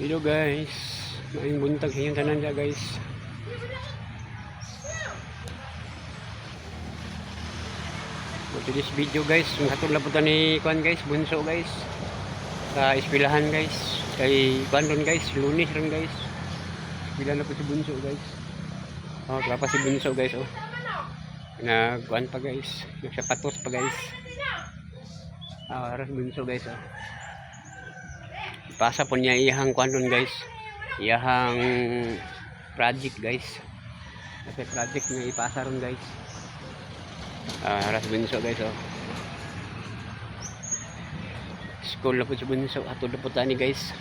Hello guys, maayong buntag sa inyong tanan dyan guys. For this video guys, hatod na po ni Kwan guys, bunso guys. Sa eskwelahan guys. Kay Kwan ron guys, Lunes ron guys. Eskwelahan na po si bunso guys. Oh, kaya pa si bunso guys oh. Nagkuan pa guys, nagsapatos pa guys. Aras bunso guys oh. Ipasa po niya iyahang kuan ron guys. Iyahang project guys. Kasi project niya ipasa ron guys. Aras bunso guys oh. School na po si bunso, atod na po tani guys.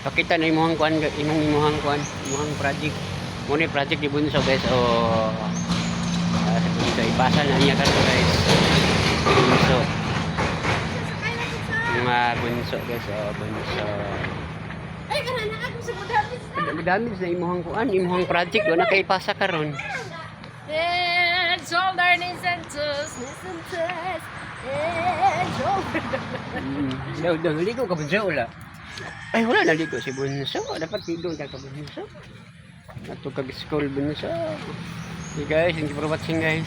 Ipakita na imong kuan, imong project. Muna yung project di bunso guys o sa bunso ipasa na niya kato guys bunso mga bunso guys o bunso ay kanana ako sa madami na imuhang project wala kay ipasa karon and shoulder knees and toes and shoulder daw ligo ka bunso wala ay wala naligo si bunso dapat ligo ka bunso ato kag school bunso. Okay guys, thank you for watching guys.